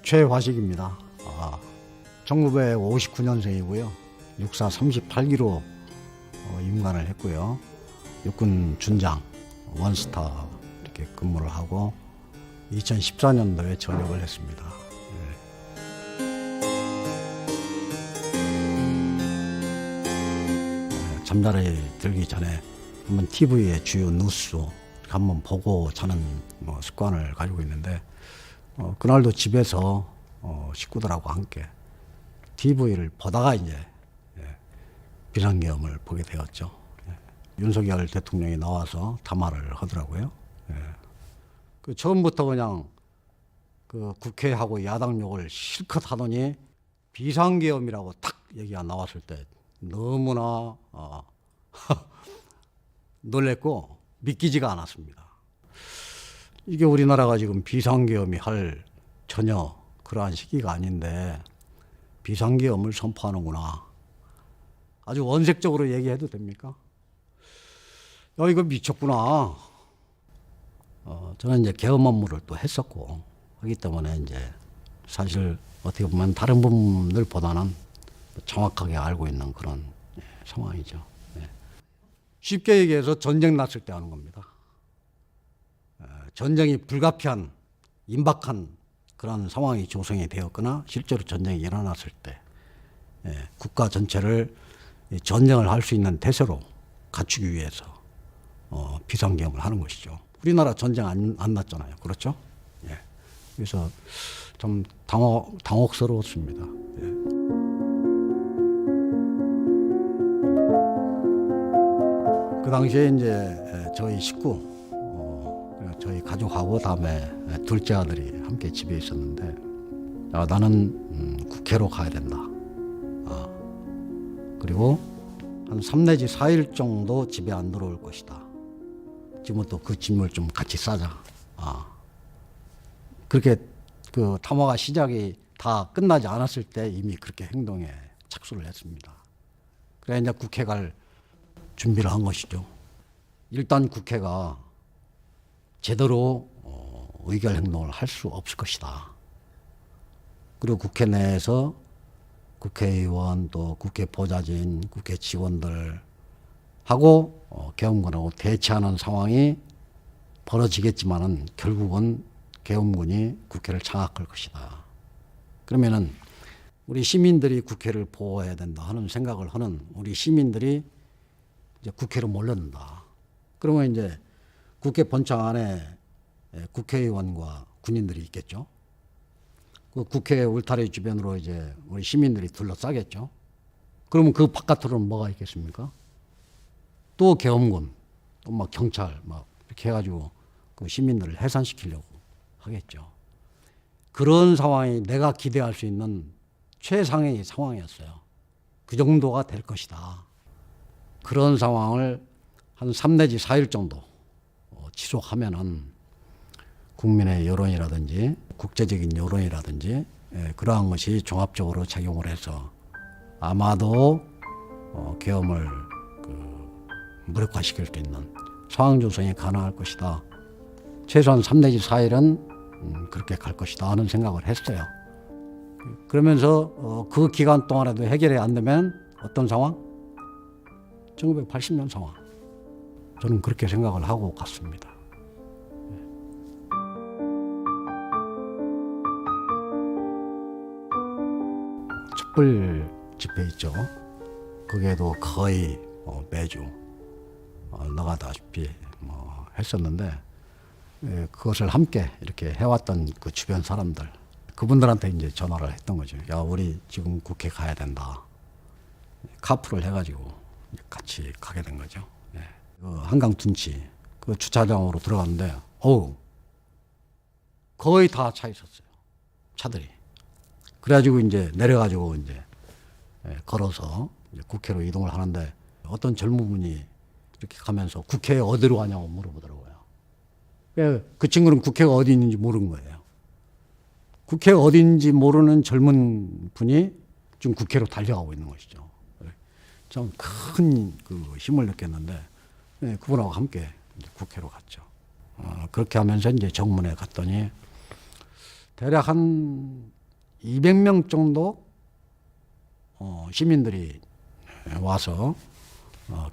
최화식입니다. 1959년생이고요. 육사 38기로 임관을 했고요. 육군 준장, 원스타 이렇게 근무를 하고 2014년도에 전역을 했습니다. 잠자리 들기 전에 한번 TV의 주요 뉴스 한번 보고 자는 습관을 가지고 있는데 그날도 집에서 식구들하고 함께 TV를 보다가 이제 비상계엄을 보게 되었죠. 윤석열 대통령이 나와서 담화를 하더라고요. 그 처음부터 그냥 그 국회하고 야당 욕을 실컷 하더니 비상계엄이라고 탁 얘기가 나왔을 때 너무나 놀랬고 믿기지가 않았습니다. 이게 우리나라가 지금 비상계엄이 할 전혀 그러한 시기가 아닌데 비상계엄을 선포하는구나. 아주 원색적으로 얘기해도 됩니까? 야, 이거 미쳤구나. 저는 이제 계엄 업무를 또 했었고 하기 때문에 이제 사실 어떻게 보면 다른 분들보다는 정확하게 알고 있는 그런 상황이죠. 쉽게 얘기해서 전쟁 났을 때 하는 겁니다. 전쟁이 불가피한 임박한 그런 상황이 조성이 되었거나 실제로 전쟁이 일어났을 때 국가 전체를 전쟁을 할 수 있는 대세로 갖추기 위해서 비상계엄을 하는 것이죠. 우리나라 전쟁 안 났잖아요. 그렇죠? 그래서 좀 당혹스러웠습니다. 그 당시에 이제 저희 식구, 저희 가족하고 다음에 둘째 아들이 함께 집에 있었는데 나는 국회로 가야 된다. 그리고 한 3 내지 4일 정도 집에 안 들어올 것이다. 지금부터 그 짐을 좀 같이 싸자. 그렇게 그 탐화가 시작이 다 끝나지 않았을 때 이미 그렇게 행동에 착수를 했습니다. 그래 이제 국회 갈 준비를 한 것이죠. 일단 국회가 제대로 의결 행동을 할 수 없을 것이다. 그리고 국회 내에서 국회의원 또 국회 보좌진, 국회 직원들 하고 계엄군하고 대치하는 상황이 벌어지겠지만은 결국은 계엄군이 국회를 장악할 것이다. 그러면은 우리 시민들이 국회를 보호해야 된다 하는 생각을 하는 우리 시민들이 이제 국회로 몰려든다. 그러면 이제 국회 본청 안에 국회의원과 군인들이 있겠죠. 그 국회 울타리 주변으로 이제 우리 시민들이 둘러싸겠죠. 그러면 그 바깥으로는 뭐가 있겠습니까? 또 계엄군, 또 막 경찰 막 이렇게 해가지고 그 시민들을 해산시키려고 하겠죠. 그런 상황이 내가 기대할 수 있는 최상의 상황이었어요. 그 정도가 될 것이다. 그런 상황을 한 3 내지 4일 정도 지속하면은 국민의 여론이라든지 국제적인 여론이라든지 그러한 것이 종합적으로 작용을 해서 아마도 계엄을 무력화시킬 수 있는 상황 조성이 가능할 것이다. 최소한 3 내지 4일은 그렇게 갈 것이다 하는 생각을 했어요. 그러면서 그 기간 동안에도 해결이 안 되면 어떤 상황? 1980년 상황. 저는 그렇게 생각을 하고 갔습니다. 촛불 집회 있죠. 거기에도 거의 매주 나가다시피 했었는데 그것을 함께 이렇게 해왔던 그 주변 사람들 그분들한테 이제 전화를 했던 거죠. 야, 우리 지금 국회 가야 된다. 카풀을 해가지고 같이 가게 된 거죠. 그 한강 둔치 그 주차장으로 들어갔는데 거의 다 차 있었어요. 차들이. 그래가지고 이제 내려가지고 이제 걸어서 이제 국회로 이동을 하는데 어떤 젊은 분이 이렇게 가면서 국회에 어디로 가냐고 물어보더라고요. 그 친구는 국회가 어디 있는지 모르는 거예요. 국회가 어디인지 모르는 젊은 분이 지금 국회로 달려가고 있는 것이죠. 좀 큰 그 힘을 느꼈는데 그분하고 함께 이제 국회로 갔죠. 그렇게 하면서 이제 정문에 갔더니 대략 한 200명 정도 시민들이 와서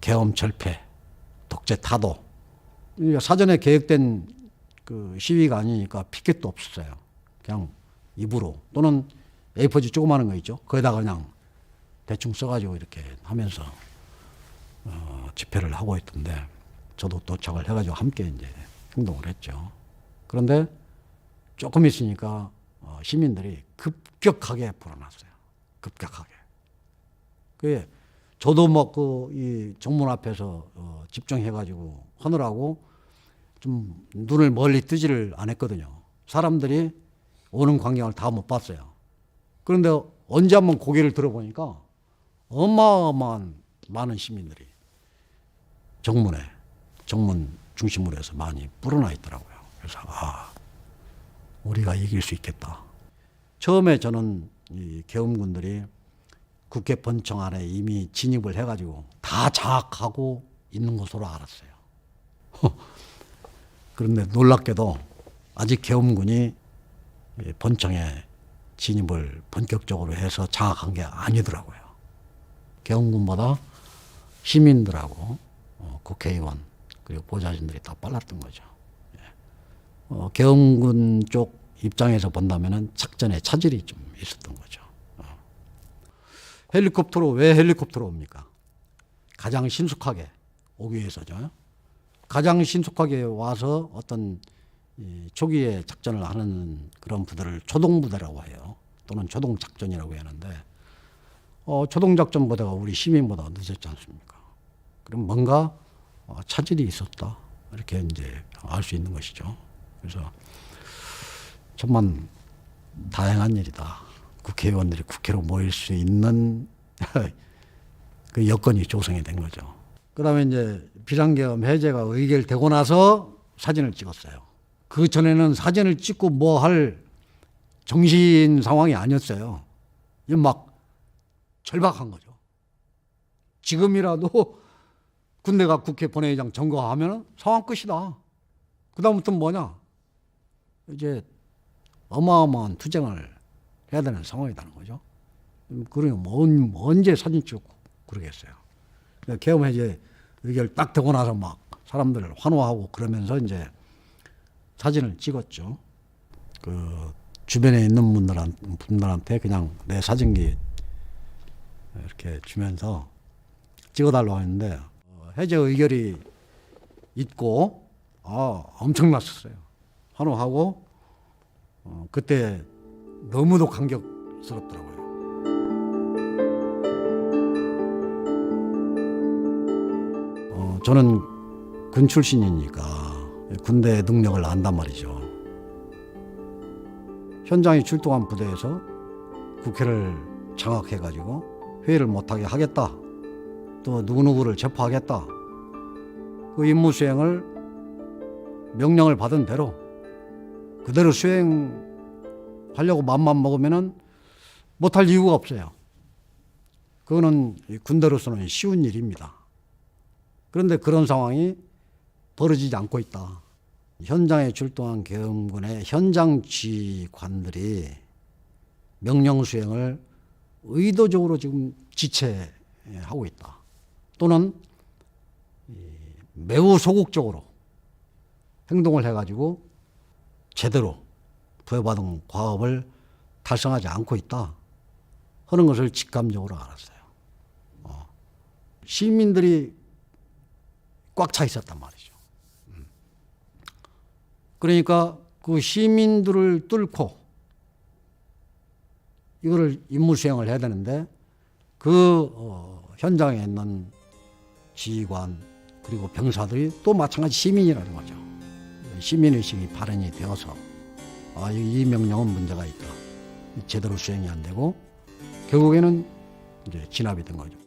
계엄 철폐, 독재 타도, 사전에 계획된 그 시위가 아니니까 피켓도 없었어요. 그냥 입으로 또는 A4지 조그마한 거 있죠. 거기다가 그냥 대충 써가지고 이렇게 하면서 집회를 하고 있던데, 저도 도착을 해가지고 함께 이제 행동을 했죠. 그런데 조금 있으니까 시민들이 급격하게 불어났어요. 급격하게. 그게 저도 뭐 이 정문 앞에서 집중해가지고 하느라고 좀 눈을 멀리 뜨지를 안 했거든요. 사람들이 오는 광경을 다 못 봤어요. 그런데 언제 한번 고개를 들어보니까 어마어마한 많은 시민들이 정문 중심으로 해서 많이 불어나 있더라고요. 그래서 우리가 이길 수 있겠다. 처음에 저는 이 계엄군들이 국회 본청 안에 이미 진입을 해가지고 다 장악하고 있는 것으로 알았어요. 그런데 놀랍게도 아직 계엄군이 본청에 진입을 본격적으로 해서 장악한 게 아니더라고요. 계엄군보다 시민들하고 국회의원 그리고 보좌진들이 더 빨랐던 거죠. 계엄군 쪽 입장에서 본다면은 작전에 차질이 좀 있었던 거죠. 헬리콥터로, 왜 헬리콥터로 옵니까? 가장 신속하게 오기 위해서죠. 가장 신속하게 와서 어떤 초기에 작전을 하는 그런 부대를 초동부대라고 해요. 또는 초동작전이라고 하는데, 초동작전부대가 우리 시민보다 늦었지 않습니까? 그럼 뭔가 차질이 있었다, 이렇게 이제 알 수 있는 것이죠. 그래서 정말 다행한 일이다. 국회의원들이 국회로 모일 수 있는 그 여건이 조성이 된 거죠. 그 다음에 이제 비상계엄 해제가 의결되고 나서 사진을 찍었어요. 그 전에는 사진을 찍고 뭐 할 정신 상황이 아니었어요. 막 절박한 거죠. 지금이라도 군대가 국회 본회의장 점거하면 상황 끝이다. 그 다음부터는 뭐냐? 이제 어마어마한 투쟁을 해야 되는 상황이라는 거죠. 그러면 언제 사진 찍고 그러겠어요. 계엄 해제 의결 딱 되고 나서 막 사람들 환호하고 그러면서 이제 사진을 찍었죠. 그 주변에 있는 분들한테 그냥 내 사진기 이렇게 주면서 찍어달라고 했는데, 해제 의결이 있고 엄청났었어요. 환호하고 그때 너무도 감격스럽더라고요. 저는 군 출신이니까 군대 능력을 안단 말이죠. 현장에 출동한 부대에서 국회를 장악해가지고 회의를 못하게 하겠다, 또 누구누구를 체포하겠다, 그 임무 수행을 명령을 받은 대로 그대로 수행하려고 맘만 먹으면은 못할 이유가 없어요. 그거는 군대로서는 쉬운 일입니다. 그런데 그런 상황이 벌어지지 않고 있다. 현장에 출동한 계엄군의 현장 지휘관들이 명령 수행을 의도적으로 지금 지체하고 있다. 또는 매우 소극적으로 행동을 해가지고 제대로 부여받은 과업을 달성하지 않고 있다 하는 것을 직감적으로 알았어요. 시민들이 꽉 차 있었단 말이죠. 그러니까 그 시민들을 뚫고 이거를 임무 수행을 해야 되는데, 그 현장에 있는 지휘관 그리고 병사들이 또 마찬가지 시민이라는 거죠. 시민의식이 발현이 되어서 이 명령은 문제가 있다, 제대로 수행이 안 되고 결국에는 이제 진압이 된 거죠.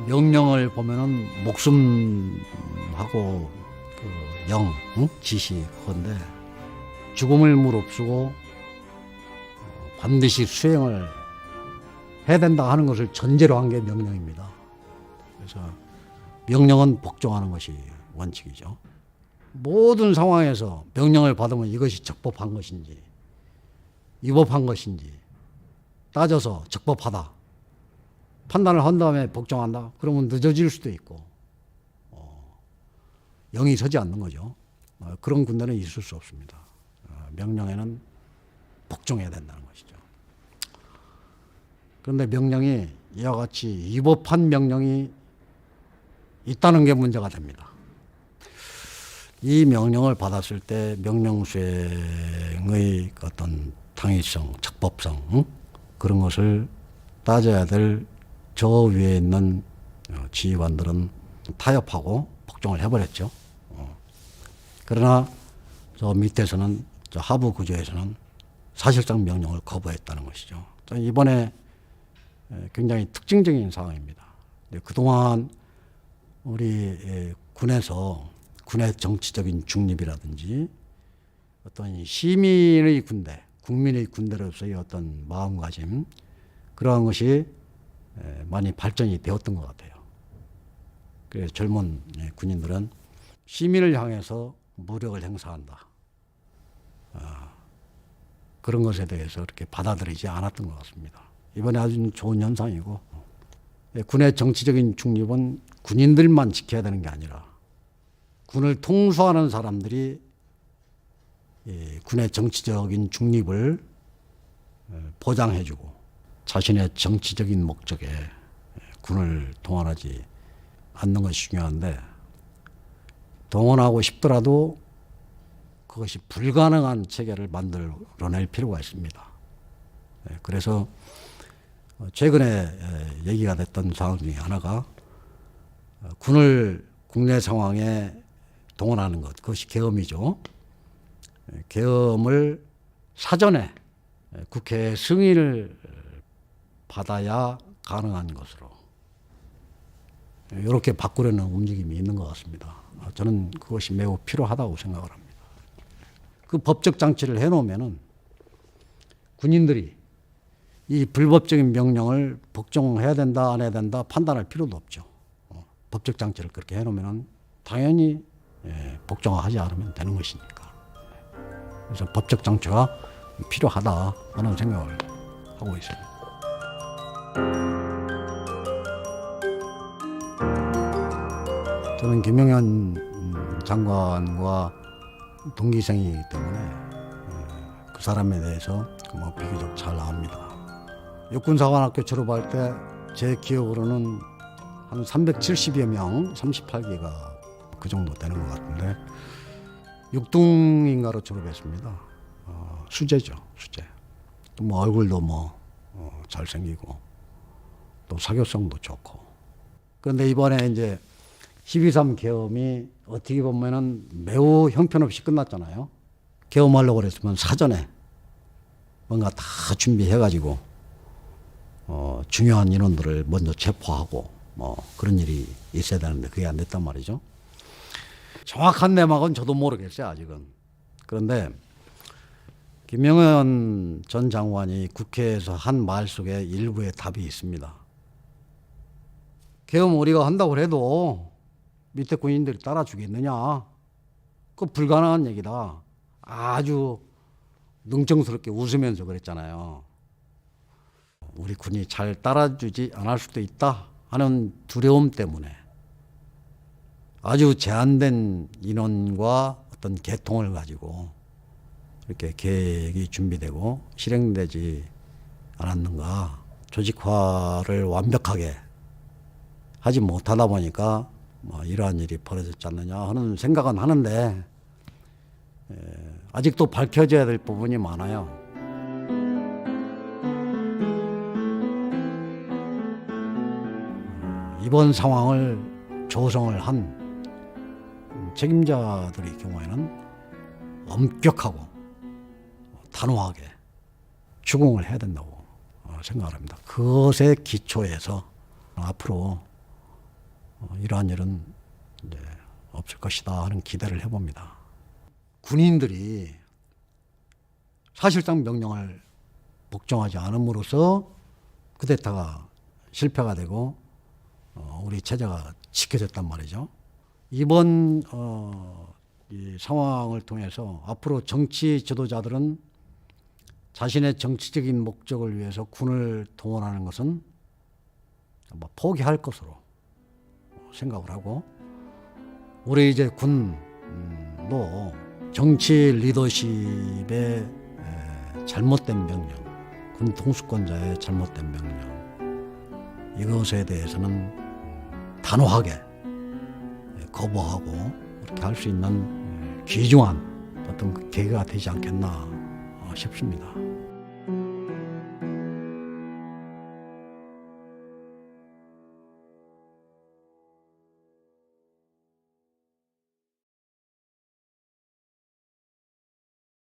명령을 보면은 목숨하고 그 영, 지시 그건데, 죽음을 무릅쓰고 반드시 수행을 해야 된다 하는 것을 전제로 한 게 명령입니다. 그래서 명령은 복종하는 것이 원칙이죠. 모든 상황에서 명령을 받으면 이것이 적법한 것인지 위법한 것인지 따져서 적법하다 판단을 한 다음에 복종한다. 그러면 늦어질 수도 있고 영이 서지 않는 거죠. 그런 군대는 있을 수 없습니다. 명령에는 복종해야 된다는 것이죠. 그런데 명령이 이와 같이 위법한 명령이 있다는 게 문제가 됩니다. 이 명령을 받았을 때 명령 수행의 어떤 당위성, 적법성 그런 것을 따져야 될 저 위에 있는 지휘관들은 타협하고 복종을 해버렸죠. 그러나 저 밑에서는 저 하부 구조에서는 사실상 명령을 거부했다는 것이죠. 이번에 굉장히 특징적인 상황입니다. 그동안 우리 군에서 군의 정치적인 중립이라든지 어떤 시민의 군대, 국민의 군대로서의 어떤 마음가짐 그러한 것이 많이 발전이 되었던 것 같아요. 그래서 젊은 군인들은 시민을 향해서 무력을 행사한다. 그런 것에 대해서 이렇게 받아들이지 않았던 것 같습니다. 이번에 아주 좋은 현상이고 군의 정치적인 중립은 군인들만 지켜야 되는 게 아니라 군을 통수하는 사람들이 군의 정치적인 중립을 보장해주고 자신의 정치적인 목적에 군을 동원하지 않는 것이 중요한데 동원하고 싶더라도 그것이 불가능한 체계를 만들어낼 필요가 있습니다. 그래서 최근에 얘기가 됐던 사항 중에 하나가 군을 국내 상황에 동원하는 것, 그것이 계엄이죠. 계엄을 사전에 국회 승인을 받아야 가능한 것으로 이렇게 바꾸려는 움직임이 있는 것 같습니다. 저는 그것이 매우 필요하다고 생각을 합니다. 그 법적 장치를 해놓으면은 군인들이 이 불법적인 명령을 복종해야 된다 안 해야 된다 판단할 필요도 없죠. 법적 장치를 그렇게 해놓으면은 당연히 복종하지 않으면 되는 것이니까. 그래서 법적 장치가 필요하다 하는 생각을 하고 있습니다. 저는 김영현 장관과 동기생이기 때문에 그 사람에 대해서 뭐 비교적 잘 압니다. 육군사관학교 졸업할 때 제 기억으로는 한 370여 명, 38기가 그 정도 되는 것 같은데 육둥인가로 졸업했습니다. 수재죠, 수재. 또 뭐 얼굴도 뭐 잘생기고 또 사교성도 좋고. 그런데 이번에 이제 12.3 계엄이 어떻게 보면은 매우 형편없이 끝났잖아요. 계엄하려고 그랬으면 사전에 뭔가 다 준비해가지고 중요한 인원들을 먼저 체포하고 뭐 그런 일이 있어야 되는데 그게 안 됐단 말이죠. 정확한 내막은 저도 모르겠어요, 아직은. 그런데 김영현 전 장관이 국회에서 한 말 속에 일부의 답이 있습니다. 계엄 우리가 한다고 해도 밑에 군인들이 따라주겠느냐? 그거 불가능한 얘기다. 아주 능청스럽게 웃으면서 그랬잖아요. 우리 군이 잘 따라주지 않을 수도 있다 하는 두려움 때문에 아주 제한된 인원과 어떤 계통을 가지고 이렇게 계획이 준비되고 실행되지 않았는가. 조직화를 완벽하게 하지 못하다 보니까 뭐 이러한 일이 벌어졌지 않느냐 하는 생각은 하는데 아직도 밝혀져야 될 부분이 많아요. 이번 상황을 조성을 한 책임자들의 경우에는 엄격하고 단호하게 추궁을 해야 된다고 생각을 합니다. 그것의 기초에서 앞으로 이러한 일은 이제 없을 것이다 하는 기대를 해봅니다. 군인들이 사실상 명령을 복종하지 않음으로써 쿠데타가 실패가 되고 우리 체제가 지켜졌단 말이죠. 이번 이 상황을 통해서 앞으로 정치 지도자들은 자신의 정치적인 목적을 위해서 군을 동원하는 것은 아마 포기할 것으로 생각을 하고, 우리 이제 군도 정치 리더십의 잘못된 명령, 군 통수권자의 잘못된 명령, 이것에 대해서는 단호하게 거부하고 그렇게 할 수 있는 귀중한 어떤 계기가 되지 않겠나 싶습니다.